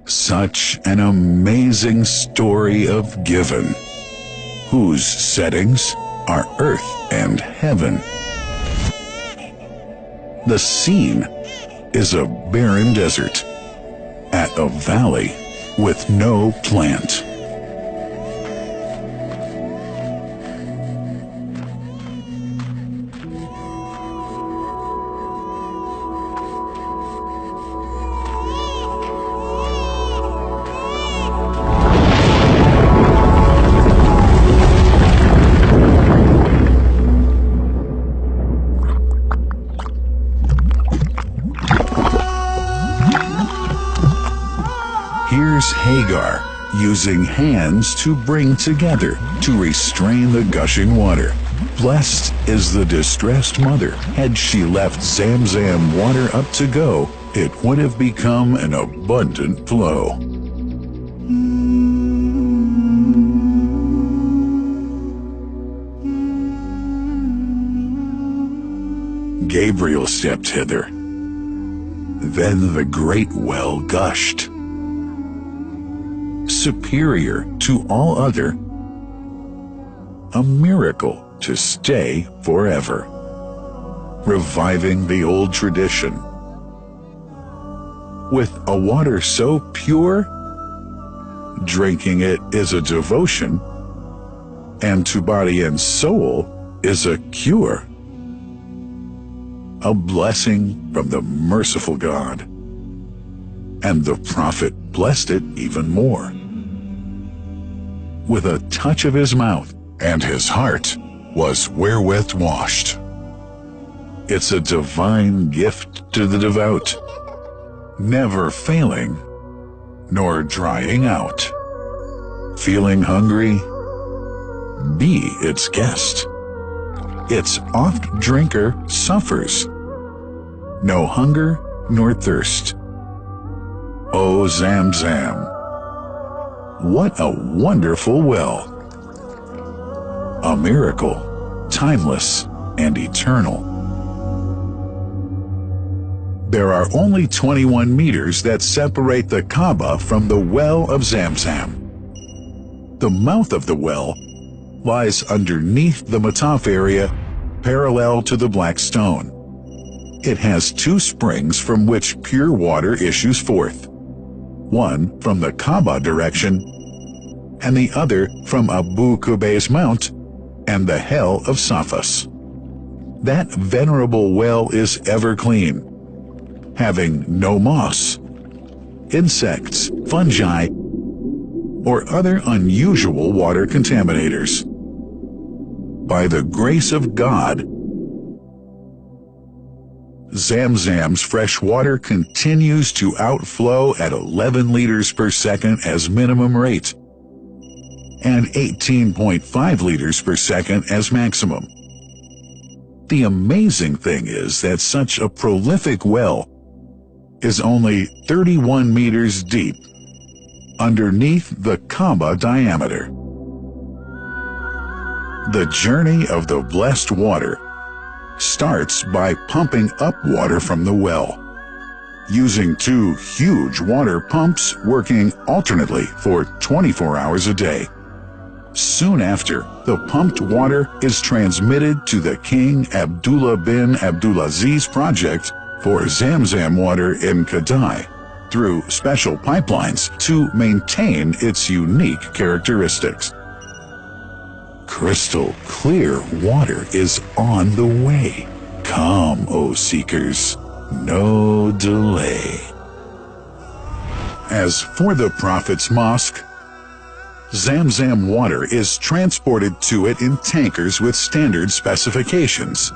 Such an amazing story of giving, whose settings are earth and heaven. The scene is a barren desert at a valley with no plant. Here's Hagar using hands to bring together to restrain the gushing water. Blessed is the distressed mother. Had she left Zam Zam water up to go, it would have become an abundant flow. Gabriel stepped hither. Then the great well gushed, superior to all other, a miracle to stay forever, reviving the old tradition. With a water so pure, drinking it is a devotion, and to body and soul is a cure, a blessing from the merciful God. And the prophet blessed it even more. With a touch of his mouth, and his heart was wherewith washed. It's a divine gift to the devout, never failing, nor drying out. Feeling hungry? Be its guest. Its oft-drinker suffers no hunger nor thirst. Oh, Zam Zam, what a wonderful well! A miracle, timeless and eternal. There are only 21 meters that separate the Kaaba from the well of Zam Zam. The mouth of the well lies underneath the Mataf area, parallel to the black stone. It has two springs from which pure water issues forth, one from the Kaaba direction, and the other from Abu Qubay's Mount and the Hell of Safas. That venerable well is ever clean, having no moss, insects, fungi, or other unusual water contaminators. By the grace of God, Zam Zam's fresh water continues to outflow at 11 liters per second as minimum rate, and 18.5 liters per second as maximum. The amazing thing is that such a prolific well is only 31 meters deep, underneath the Kaaba diameter. The journey of the blessed water starts by pumping up water from the well, using two huge water pumps working alternately for 24 hours a day. Soon after, the pumped water is transmitted to the King Abdullah bin Abdulaziz project for Zam Zam water in Kadai through special pipelines to maintain its unique characteristics. Crystal clear water is on the way. Come, O seekers, no delay. As for the Prophet's Mosque, Zam Zam water is transported to it in tankers with standard specifications.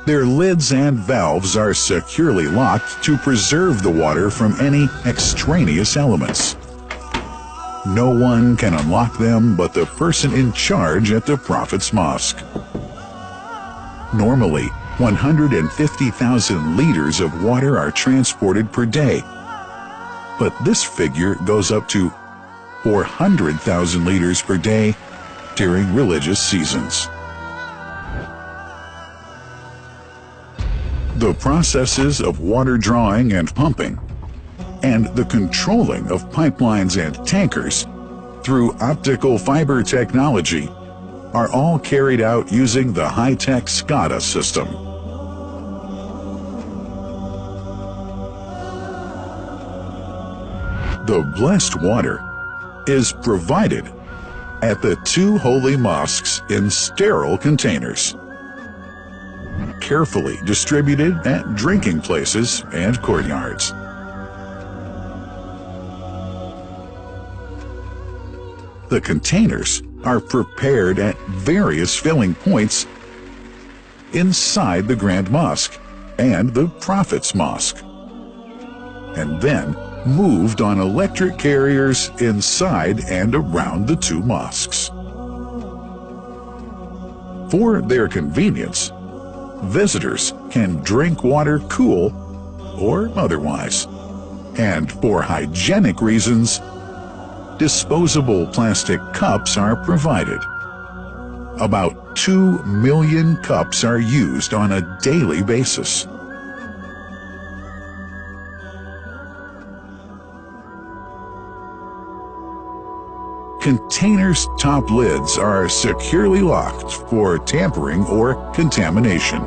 Their lids and valves are securely locked to preserve the water from any extraneous elements. No one can unlock them but the person in charge at the Prophet's Mosque. Normally, 150,000 liters of water are transported per day, but this figure goes up to 400,000 liters per day during religious seasons. The processes of water drawing and pumping and the controlling of pipelines and tankers through optical fiber technology are all carried out using the high-tech SCADA system. The blessed water is provided at the two holy mosques in sterile containers, carefully distributed at drinking places and courtyards. The containers are prepared at various filling points inside the Grand Mosque and the Prophet's Mosque, and then moved on electric carriers inside and around the two mosques. For their convenience, visitors can drink water cool or otherwise, and for hygienic reasons, disposable plastic cups are provided. About 2 million cups are used on a daily basis. Containers' top lids are securely locked for tampering or contamination.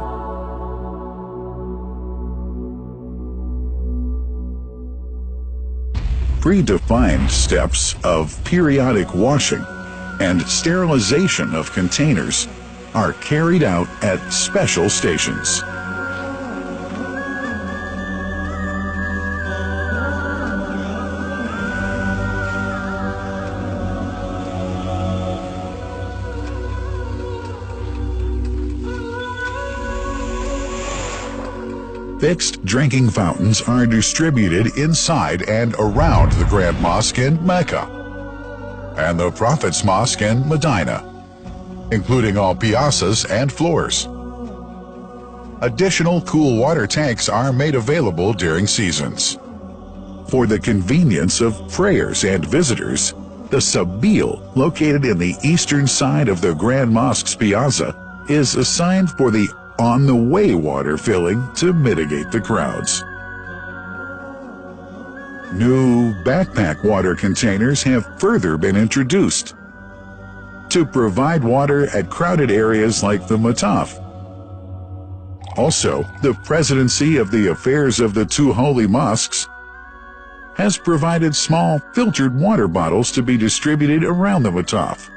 Predefined steps of periodic washing and sterilization of containers are carried out at special stations. Fixed drinking fountains are distributed inside and around the Grand Mosque in Mecca and the Prophet's Mosque in Medina, including all piazzas and floors. Additional cool water tanks are made available during seasons. For the convenience of prayers and visitors, the Sabil, located in the eastern side of the Grand Mosque's piazza, is assigned for the on-the-way water filling to mitigate the crowds. New backpack water containers have further been introduced to provide water at crowded areas like the Mataf. Also, the Presidency of the Affairs of the Two Holy Mosques has provided small filtered water bottles to be distributed around the Mataf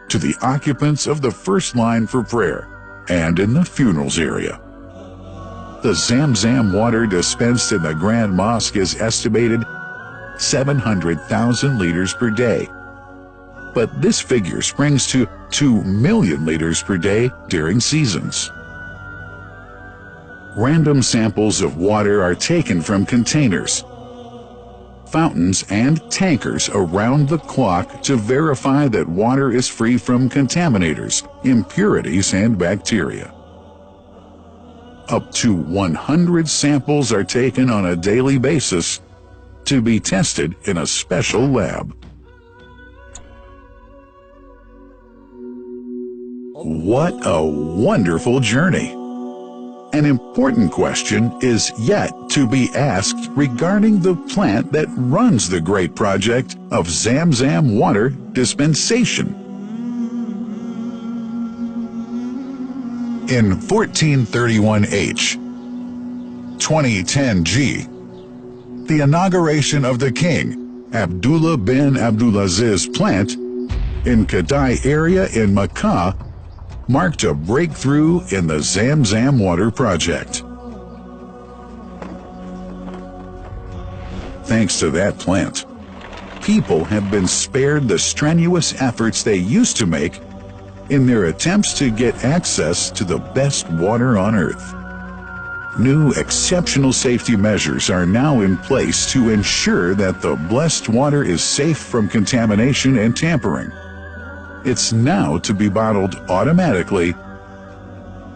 to the occupants of the first line for prayer and in the funerals area. The Zam Zam water dispensed in the Grand Mosque is estimated 700,000 liters per day, but this figure springs to 2 million liters per day during seasons. Random samples of water are taken from containers, fountains, and tankers around the clock to verify that water is free from contaminators, impurities, and bacteria. Up to 100 samples are taken on a daily basis to be tested in a special lab. What a wonderful journey! An important question is yet to be asked regarding the plant that runs the great project of Zam Zam water dispensation. In 1431H, 2010G, the inauguration of the King Abdullah bin Abdulaziz plant in Kadai area in Makkah marked a breakthrough in the Zam Zam water project. Thanks to that plant, people have been spared the strenuous efforts they used to make in their attempts to get access to the best water on earth. New exceptional safety measures are now in place to ensure that the blessed water is safe from contamination and tampering. It's now to be bottled automatically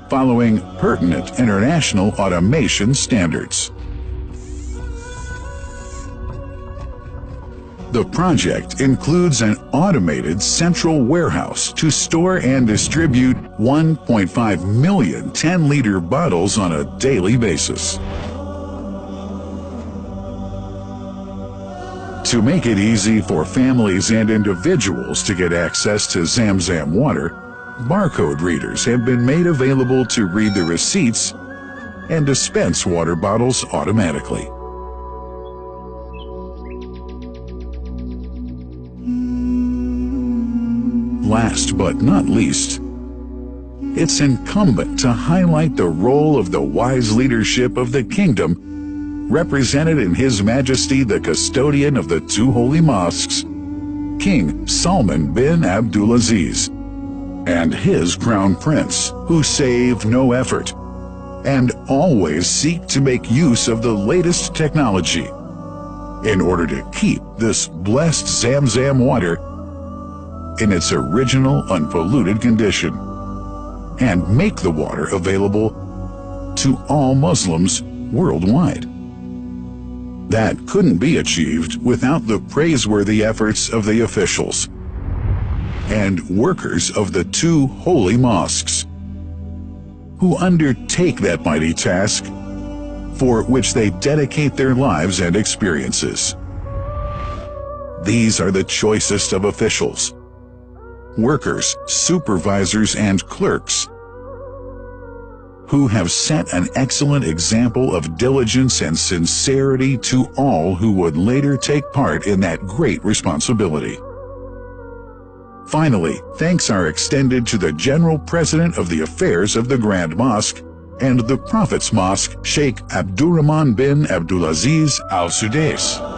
following pertinent international automation standards. The project includes an automated central warehouse to store and distribute 1.5 million 10-liter bottles on a daily basis. To make it easy for families and individuals to get access to Zam Zam Water, barcode readers have been made available to read the receipts and dispense water bottles automatically. Last but not least, it's incumbent to highlight the role of the wise leadership of the kingdom represented in His Majesty the custodian of the two holy mosques, King Salman bin Abdulaziz, and his crown prince, who save no effort and always seek to make use of the latest technology in order to keep this blessed Zam Zam water in its original unpolluted condition and make the water available to all Muslims worldwide. That couldn't be achieved without the praiseworthy efforts of the officials and workers of the two holy mosques, who undertake that mighty task for which they dedicate their lives and experiences. These are the choicest of officials, workers, supervisors, and clerks, who have set an excellent example of diligence and sincerity to all who would later take part in that great responsibility. Finally, thanks are extended to the General President of the Affairs of the Grand Mosque and the Prophet's Mosque, Sheikh Abdurrahman bin Abdulaziz Al Sudais.